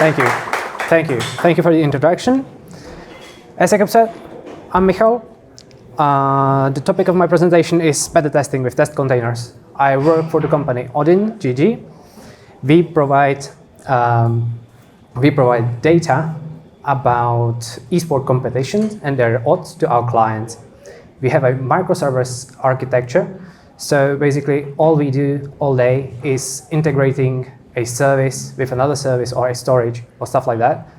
Thank you. Thank you. Thank you for the introduction. As Jacob said, I'm Michal. The topic of my presentation is beta testing with test containers. I work for the company Odin GG. We provide data about esport competitions and their odds to our clients. We have a microservice architecture. So basically all we do all day is integrating a service with another service or a storage or stuff like that.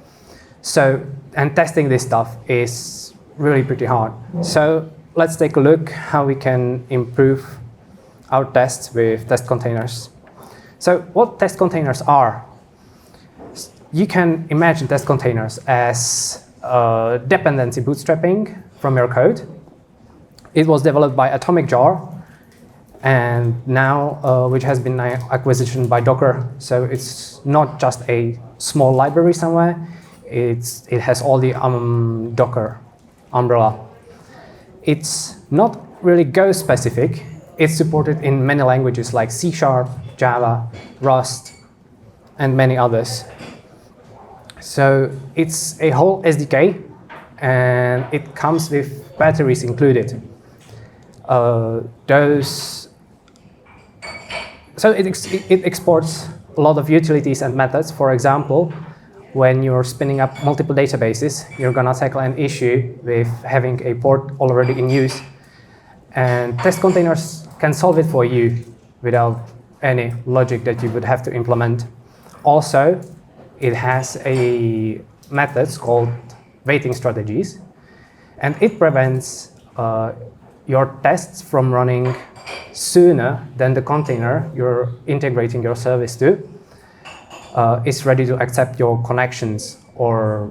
So, and testing this stuff is really pretty hard. So let's take a look how we can improve our tests with test containers. So what test containers are? You can imagine test containers as dependency bootstrapping from your code. It was developed by Atomic Jar, and now which has been acquisition by Docker. So it's not just a small library somewhere. It has all the Docker umbrella. It's not really Go specific. It's supported in many languages like C#, Java, Rust, and many others. So it's a whole SDK, and it comes with batteries included. So it exports a lot of utilities and methods. For example, when you're spinning up multiple databases, you're gonna tackle an issue with having a port already in use. And test containers can solve it for you without any logic that you would have to implement. Also, it has a methods called waiting strategies, and it prevents your tests from running sooner than the container you're integrating your service to is ready to accept your connections or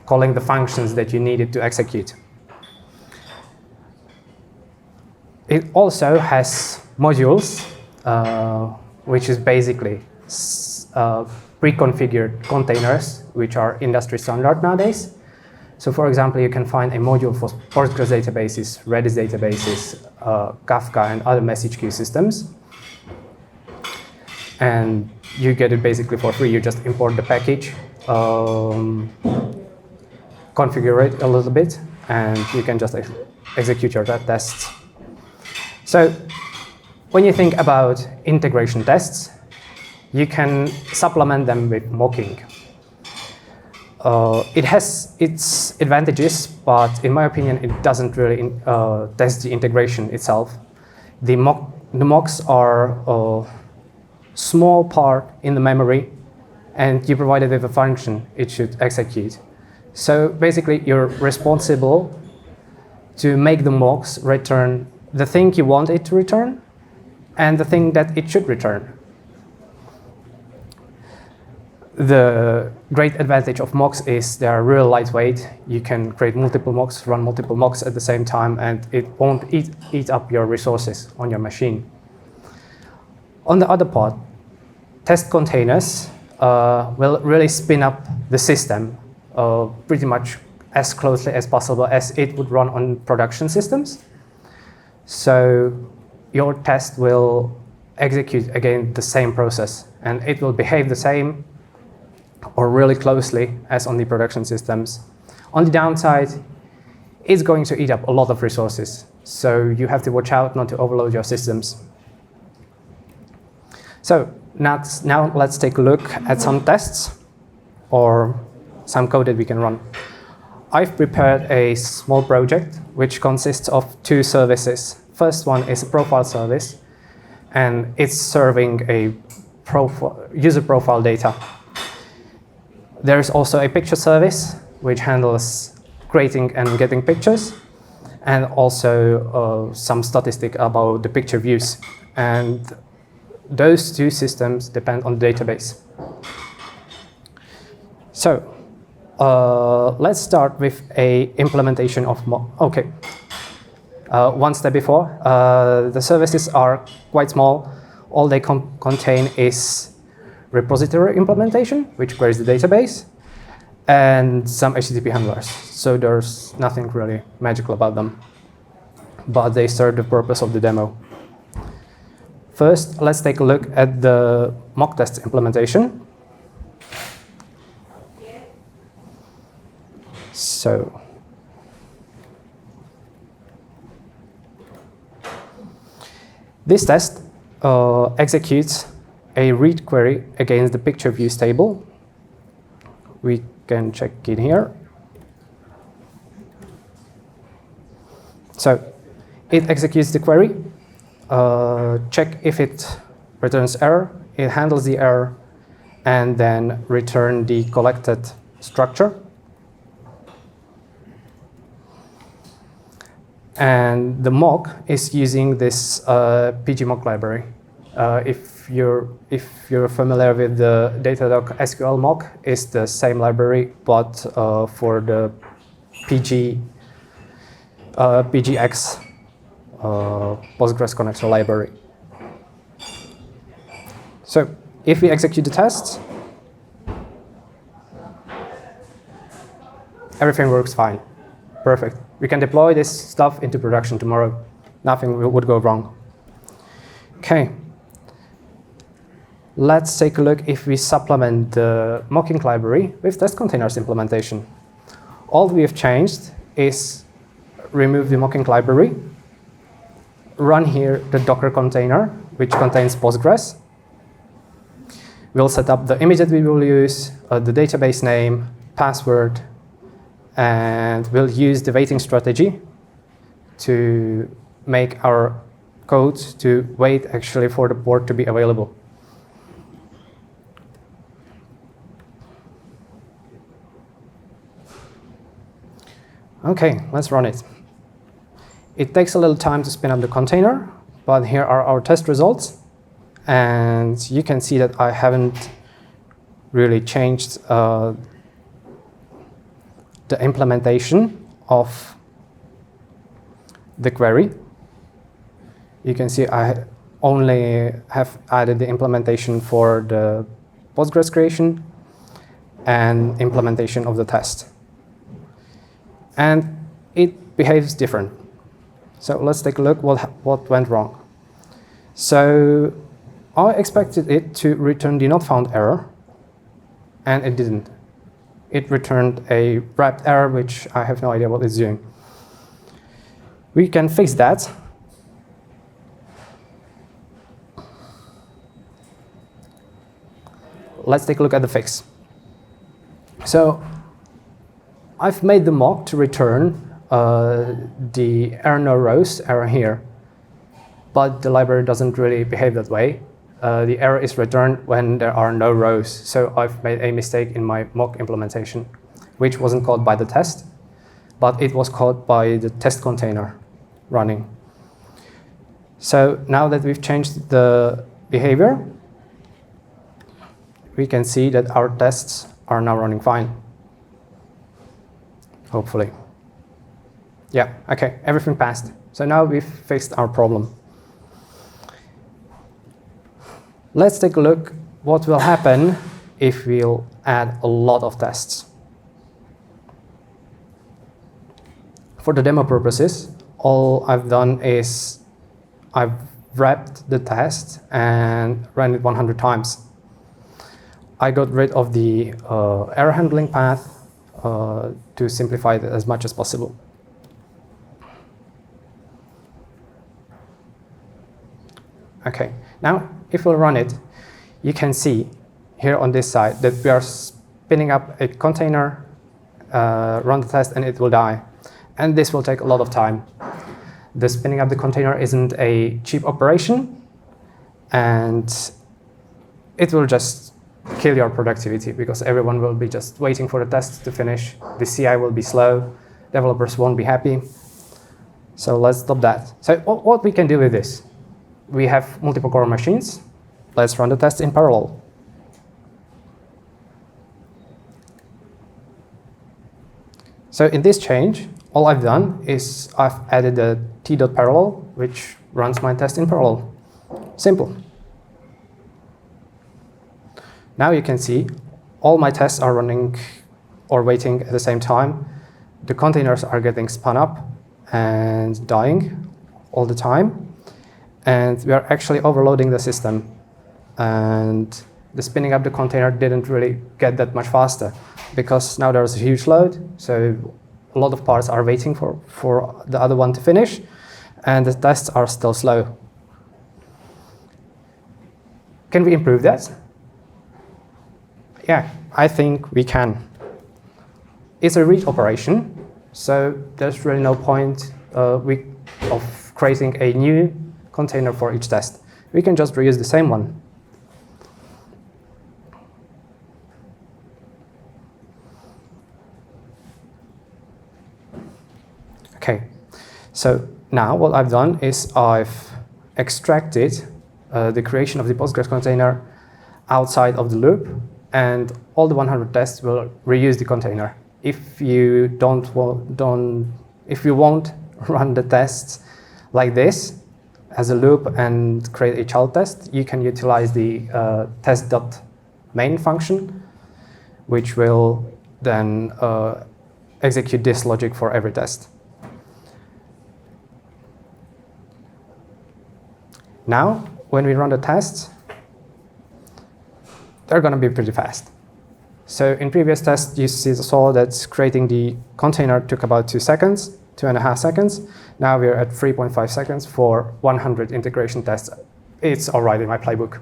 calling the functions that you needed to execute. It also has modules, which is basically pre-configured containers, which are industry standard nowadays. So for example, you can find a module for Postgres databases, Redis databases, Kafka, and other message queue systems. And you get it basically for free. You just import the package, configure it a little bit, and you can just execute your tests. So when you think about integration tests, you can supplement them with mocking. It has its advantages, but in my opinion, it doesn't really test the integration itself. The mocks are a small part in the memory, and you provide it with a function it should execute. So basically, you're responsible to make the mocks return the thing you want it to return and the thing that it should return. The great advantage of mocks is they are real lightweight. You can create multiple mocks, run multiple mocks at the same time, and it won't eat up your resources on your machine. On the other part, test containers will really spin up the system pretty much as closely as possible as it would run on production systems. So your test will execute again the same process, and it will behave the same or really closely as on the production systems. On the downside, it's going to eat up a lot of resources, so you have to watch out not to overload your systems. So now let's take a look at some tests or some code that we can run. I've prepared a small project which consists of two services. First one is a profile service, and it's serving a user profile data. There's also a picture service, which handles creating and getting pictures, and also some statistic about the picture views. And those two systems depend on the database. So let's start with a implementation of one step before. The services are quite small. All they contain is repository implementation, which queries the database, and some HTTP handlers. So there's nothing really magical about them, but they serve the purpose of the demo. First, let's take a look at the mock test implementation. So this test executes a read query against the picture views table. We can check it here. So it executes the query, check if it returns error, it handles the error, and then return the collected structure. And the mock is using this pgmock library. If you're familiar with the Datadog SQL mock, it's the same library, but for the PGX Postgres connector library. So if we execute the tests, everything works fine. Perfect. We can deploy this stuff into production tomorrow. Nothing would go wrong. Okay. Let's take a look if we supplement the mocking library with test containers implementation. All we have changed is remove the mocking library, run here the Docker container, which contains Postgres. We'll set up the image that we will use, the database name, password, and we'll use the waiting strategy to make our code to wait actually for the port to be available. Okay, let's run it. It takes a little time to spin up the container, but here are our test results. And you can see that I haven't really changed the implementation of the query. You can see I only have added the implementation for the Postgres creation and implementation of the test. And it behaves different. So let's take a look what went wrong. So I expected it to return the not found error, and it didn't. It returned a wrapped error, which I have no idea what it's doing. We can fix that. Let's take a look at the fix. So I've made the mock to return the error no rows error here, but the library doesn't really behave that way. The error is returned when there are no rows. So I've made a mistake in my mock implementation, which wasn't caught by the test, but it was caught by the test container running. So now that we've changed the behavior, we can see that our tests are now running fine. Hopefully. Yeah, okay, everything passed. So now we've fixed our problem. Let's take a look what will happen if we'll add a lot of tests. For the demo purposes, all I've done is I've wrapped the test and ran it 100 times. I got rid of the error handling path to simplify it as much as possible. Okay, now if we'll run it, you can see here on this side that we are spinning up a container, run the test, and it will die. And this will take a lot of time. The spinning up the container isn't a cheap operation, and it will just kill your productivity because everyone will be just waiting for the test to finish. The CI will be slow. Developers won't be happy. So let's stop that. So what we can do with this? We have multiple core machines. Let's run the tests in parallel. So in this change, all I've done is I've added a t.parallel, which runs my test in parallel. Simple. Now you can see all my tests are running or waiting at the same time. The containers are getting spun up and dying all the time. And we are actually overloading the system. And the spinning up the container didn't really get that much faster because now there's a huge load, so a lot of parts are waiting for the other one to finish, and the tests are still slow. Can we improve that? Yeah, I think we can. It's a read operation, so there's really no point of creating a new container for each test. We can just reuse the same one. Okay, so now what I've done is I've extracted the creation of the Postgres container outside of the loop, and all the 100 tests will reuse the container. If you won't run the tests like this as a loop and create a child test, you can utilize the test.main function, which will then execute this logic for every test. Now, when we run the tests, they're going to be pretty fast. So in previous tests, you saw that creating the container took about 2 seconds, 2.5 seconds. Now we're at 3.5 seconds for 100 integration tests. It's all right in my playbook.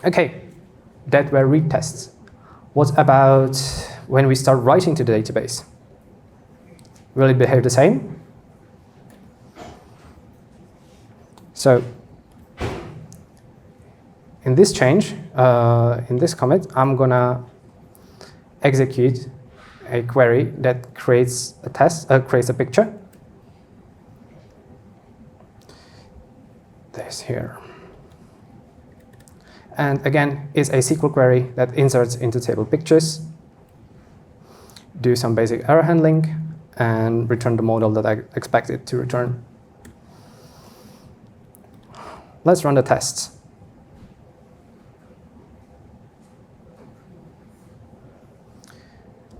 Okay, that were read tests. What about when we start writing to the database? Will it behave the same? So in this change, in this commit, I'm gonna execute a query that creates a test, creates a picture. This here. And again, is a SQL query that inserts into table pictures, do some basic error handling, and return the model that I expect it to return. Let's run the tests.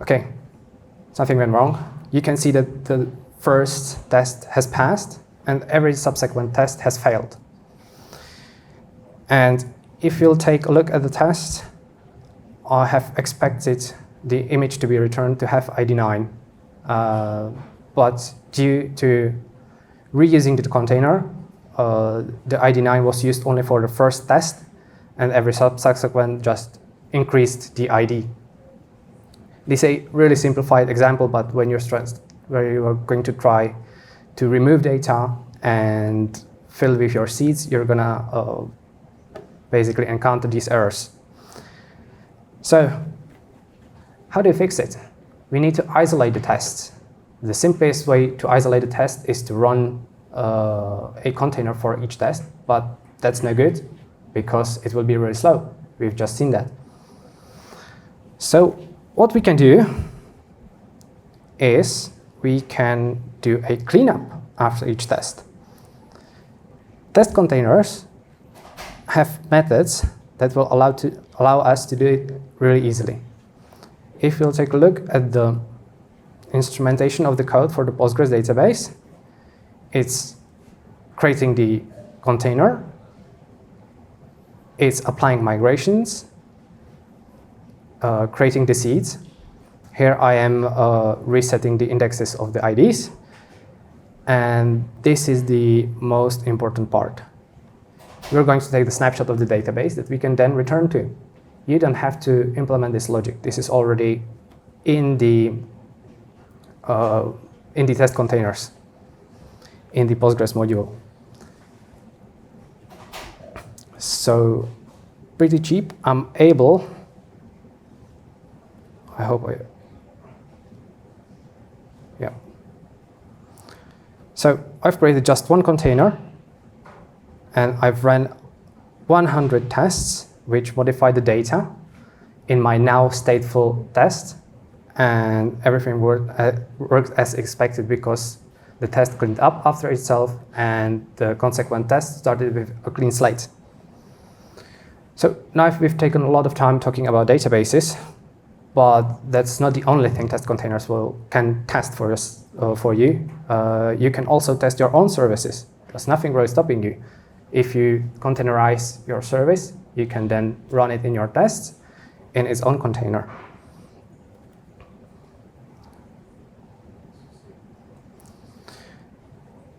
Okay, something went wrong. You can see that the first test has passed and every subsequent test has failed. And if you'll take a look at the test, I have expected the image to be returned to have ID 9. But due to reusing the container, the ID 9 was used only for the first test, and every subsequent just increased the ID. This is a really simplified example, but when you're stressed, where you are going to try to remove data and fill with your seeds, you're gonna basically encounter these errors. So, how do you fix it? We need to isolate the tests. The simplest way to isolate the test is to run a container for each test, but that's no good because it will be really slow. We've just seen that. So what we can do is we can do a cleanup after each test. Test containers have methods that will allow us to do it really easily. If you'll take a look at the instrumentation of the code for the Postgres database, it's creating the container, it's applying migrations, creating the seeds. Here I am resetting the indexes of the IDs, and this is the most important part. We're going to take the snapshot of the database that we can then return to. You don't have to implement this logic. This is already in the test containers in the Postgres module. So pretty cheap. I'm able, I hope I, yeah. So I've created just one container and I've ran 100 tests which modify the data in my now stateful test, and everything worked as expected because the test cleaned up after itself and the consequent test started with a clean slate. So now we've taken a lot of time talking about databases, but that's not the only thing test containers can test for us, for you. You can also test your own services. There's nothing really stopping you. If you containerize your service, you can then run it in your tests in its own container.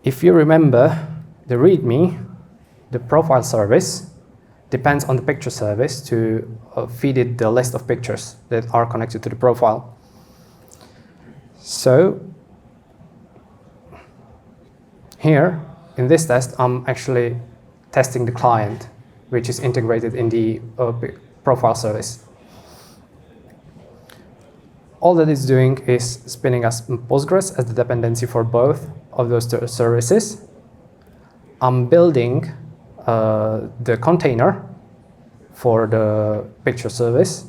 If you remember the README, the profile service depends on the picture service to feed it the list of pictures that are connected to the profile. So here, in this test, I'm actually testing the client, which is integrated in the profile service. All that it's doing is spinning us Postgres as the dependency for both of those services. I'm building the container for the picture service.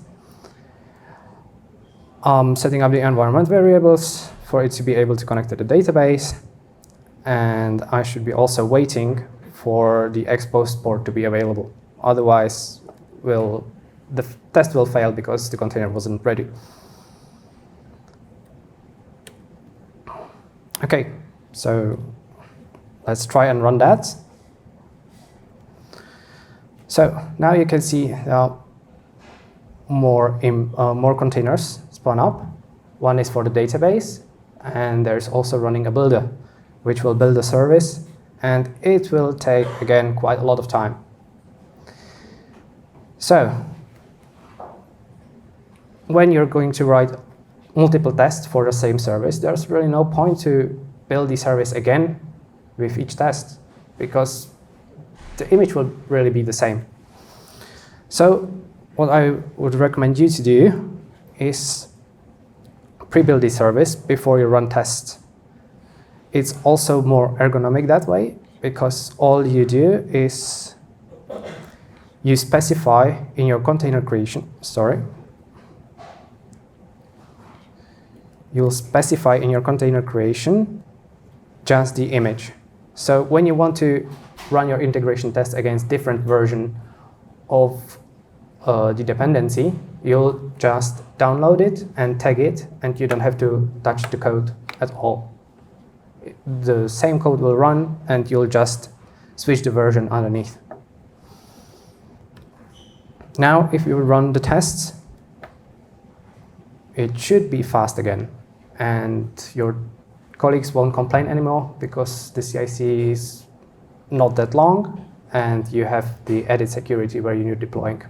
I'm setting up the environment variables for it to be able to connect to the database. And I should be also waiting for the exposed port to be available. Otherwise, the test will fail because the container wasn't ready. Okay, so let's try and run that. So now you can see more containers spawn up. One is for the database, and there's also running a builder, which will build a service, and it will take, again, quite a lot of time. So when you're going to write multiple tests for the same service, there's really no point to build the service again with each test, because the image will really be the same. So what I would recommend you to do is pre-build the service before you run tests. It's also more ergonomic that way, because all you do is you specify in your container creation, you'll specify in your container creation just the image. So when you want to run your integration test against different version of the dependency, you'll just download it and tag it, and you don't have to touch the code at all. The same code will run, and you'll just switch the version underneath. Now, if you run the tests, it should be fast again, and your colleagues won't complain anymore because the CIC is not that long, and you have the added security where you're deploying.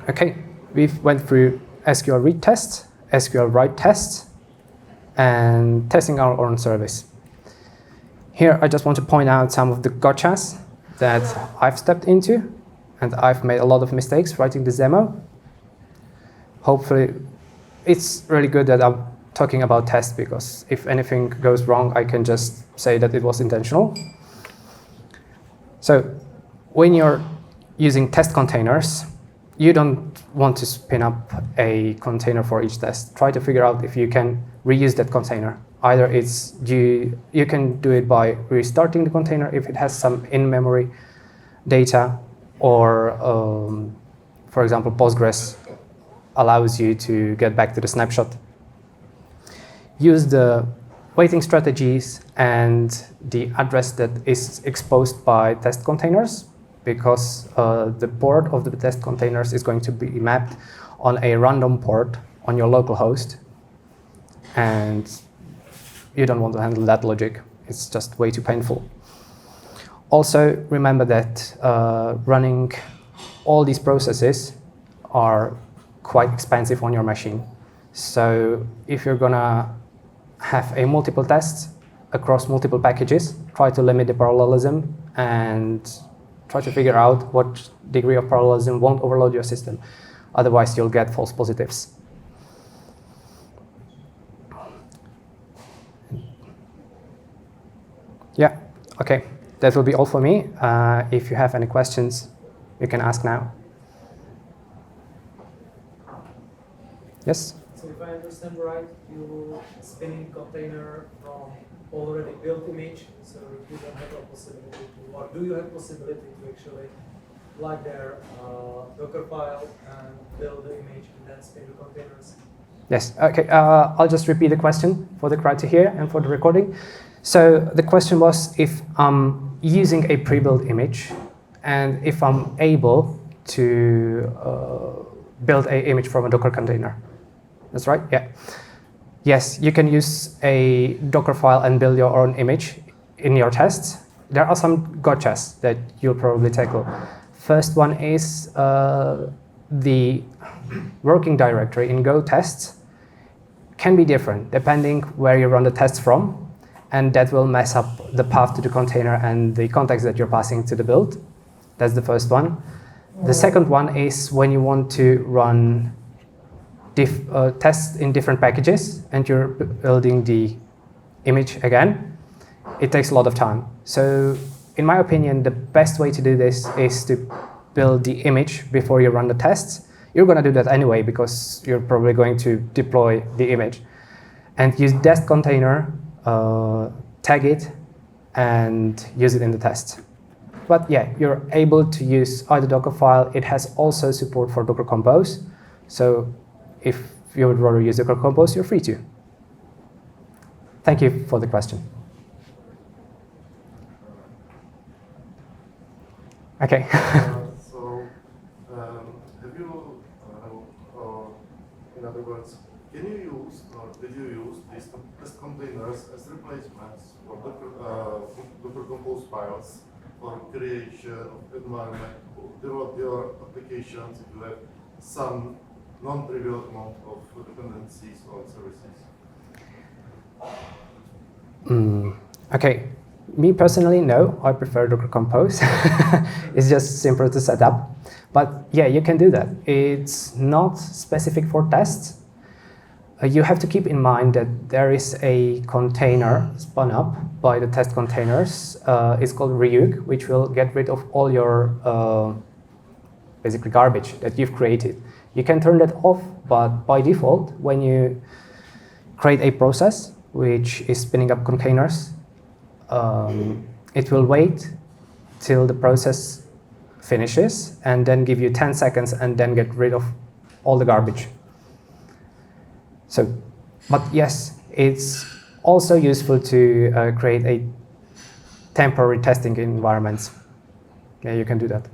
Okay, we've went through SQL read tests, SQL write tests, and testing our own service. Here, I just want to point out some of the gotchas that I've stepped into, and I've made a lot of mistakes writing this demo. Hopefully, it's really good that I'm talking about tests, because if anything goes wrong, I can just say that it was intentional. So when you're using test containers, you don't want to spin up a container for each test. Try to figure out if you can reuse that container. Either you can do it by restarting the container if it has some in-memory data, or for example, Postgres allows you to get back to the snapshot. Use the waiting strategies and the address that is exposed by test containers, because the port of the test containers is going to be mapped on a random port on your local host, and you don't want to handle that logic. It's just way too painful. Also, remember that running all these processes are quite expensive on your machine. So if you're gonna have a multiple tests across multiple packages, try to limit the parallelism and try to figure out what degree of parallelism won't overload your system. Otherwise, you'll get false positives. Yeah, okay. That will be all for me. If you have any questions, you can ask now. Yes? So if I understand right, you spinning container from already built image, so you don't have a possibility to, or do you have possibility to actually plug their Docker file and build the image and then spin the containers? Yes, okay. I'll just repeat the question for the crowd to hear and for the recording. So the question was if I'm using a pre-built image and if I'm able to build an image from a Docker container. That's right? Yeah. Yes, you can use a Docker file and build your own image in your tests. There are some gotchas that you'll probably tackle. First one is the working directory in Go tests can be different depending where you run the tests from, and that will mess up the path to the container and the context that you're passing to the build. That's the first one. The second one is when you want to run tests in different packages and you're building the image again. It takes a lot of time. So in my opinion, the best way to do this is to build the image before you run the tests. You're going to do that anyway because you're probably going to deploy the image. And use test container, tag it, and use it in the test. But yeah, you're able to use either Docker file. It has also support for Docker Compose. So if you would rather use Docker Compose, you're free to. Thank you for the question. Okay. Have you, in other words, can you use or did you use these test containers as replacements for Docker Compose files for creation of environment, develop your applications if you have some non-trivial amount of dependencies on services? Okay. Me personally, no. I prefer Docker Compose. It's just simple to set up. But yeah, you can do that. It's not specific for tests. You have to keep in mind that there is a container spun up by the test containers. It's called Ryuk, which will get rid of all your basically garbage that you've created. You can turn that off, but by default, when you create a process which is spinning up containers, it will wait till the process finishes and then give you 10 seconds and then get rid of all the garbage. So, but yes, it's also useful to create a temporary testing environments. Yeah, you can do that.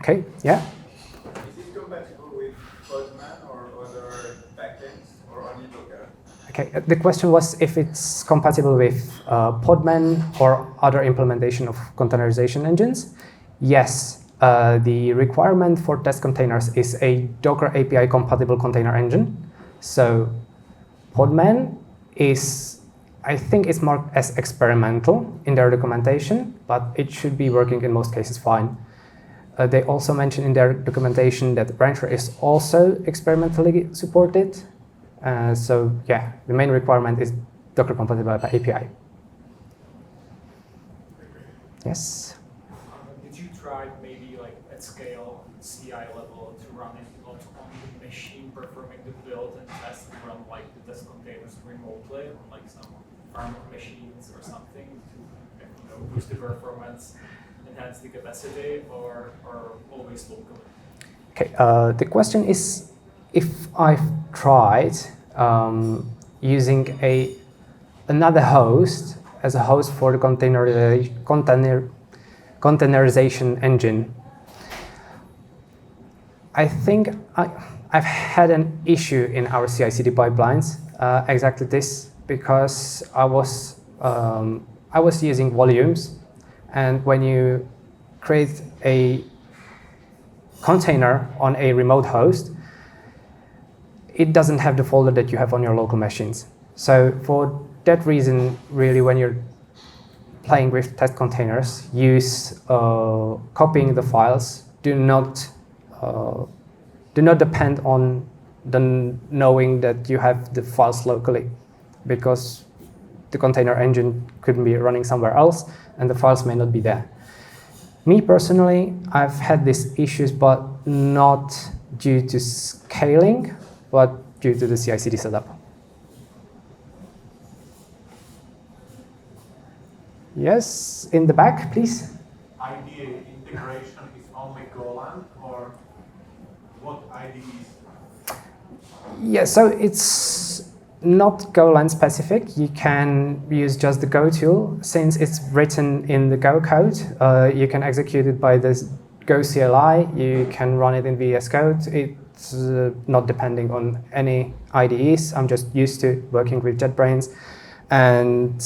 Okay, yeah? Is it compatible with Postman or other backends or only Docker? Okay, the question was if it's compatible with Podman or other implementation of containerization engines. Yes, the requirement for test containers is a Docker API compatible container engine. So Podman is, I think it's marked as experimental in their documentation, but it should be working in most cases fine. They also mention in their documentation that Rancher is also experimentally supported. So yeah, the main requirement is Docker compatible API. Yes? Did you try maybe like at scale, CI level, to run it not on the machine performing the build and test and run like the test containers remotely on like some farm machines or something to boost the performance, enhance the capacity, or always local? Okay, the question is if I've tried using another host as a host for the containerization engine. I think I've had an issue in our CI/CD pipelines, exactly this, because I was using volumes, and when you create a container on a remote host, it doesn't have the folder that you have on your local machines. So for that reason, really, when you're playing with test containers, use copying the files. Do not depend on the knowing that you have the files locally, because the container engine could be running somewhere else and the files may not be there. Me personally, I've had these issues, but not due to scaling, but due to the CI/CD setup. Yes, in the back, please. IDE integration is only Golang, or what IDEs? Yeah, so it's not Golang specific. You can use just the Go tool. Since it's written in the Go code, you can execute it by this Go CLI. You can run it in VS Code. It's not depending on any IDEs. I'm just used to working with JetBrains, and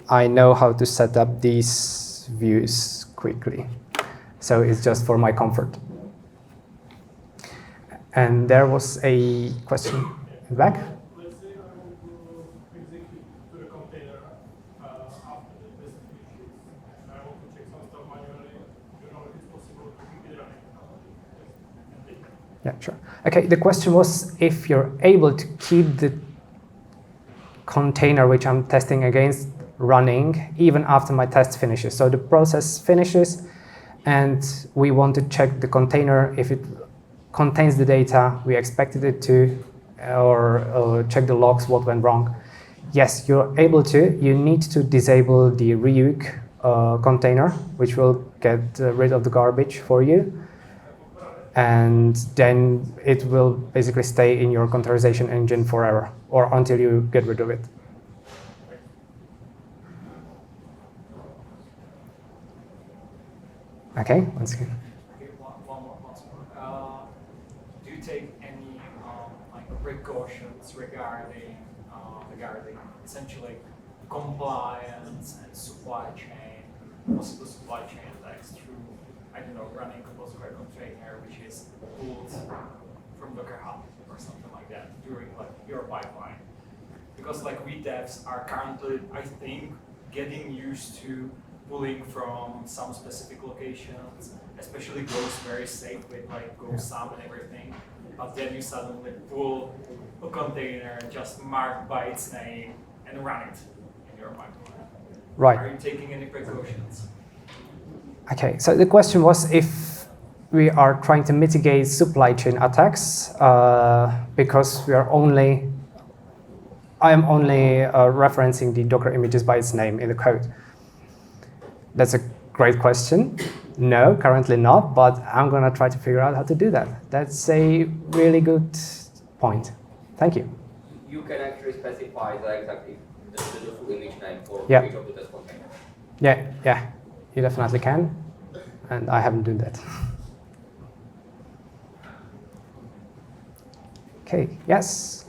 I know how to set up these views quickly. So it's just for my comfort. And there was a question in the back. Let's say I want to execute to the container after the test finishes, and I want to check some stuff manually. You know, if it's possible to keep it running. Yeah, sure. Okay, the question was if you're able to keep the container which I'm testing against running even after my test finishes. So the process finishes, and we want to check the container if it contains the data we expected it to, or check the logs what went wrong. Yes, you're able to. You need to disable the reuse container, which will get rid of the garbage for you, and then it will basically stay in your containerization engine forever, or until you get rid of it. Okay, once again. Okay, one more. Do you take any like precautions regarding essentially compliance and supply chain, possible supply chain attacks through, I don't know, running a Postgre container which is pulled from Docker Hub or something like that during like your pipeline? Because like we devs are currently, I think, getting used to pulling from some specific locations, especially Go's very safe with like Go sum and everything. But then you suddenly pull a container just marked by its name and run it in your pipeline. Right. Are you taking any precautions? Okay, so the question was if we are trying to mitigate supply chain attacks because I am only referencing the Docker images by its name in the code. That's a great question. No, currently not, but I'm going to try to figure out how to do that. That's a really good point. Thank you. You can actually specify the exactly the full image name for Yeah. each of the test containers. Yeah, you definitely can, and I haven't done that. Okay, yes?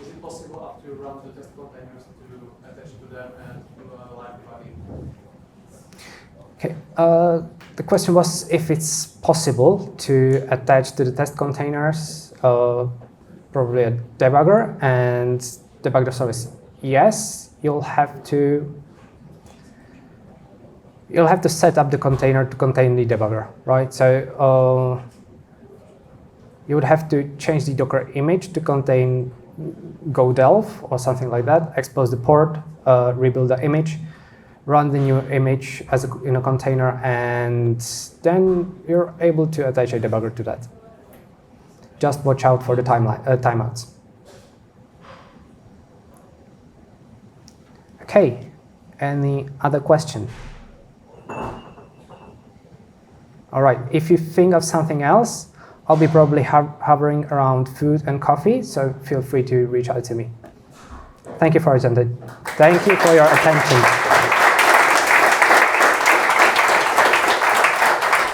Is it possible after you run the test containers to attach to them and do a live debugging? Okay, the question was if it's possible to attach to the test containers probably a debugger and debug the service. Yes, you'll have to set up the container to contain the debugger, right? So you would have to change the Docker image to contain GoDelv or something like that, expose the port, rebuild the image, run the new image in a container, and then you're able to attach a debugger to that. Just watch out for the timeouts. Okay, any other question? All right, if you think of something else, I'll be probably hovering around food and coffee, so feel free to reach out to me. Thank you for attending. Thank you for your attention.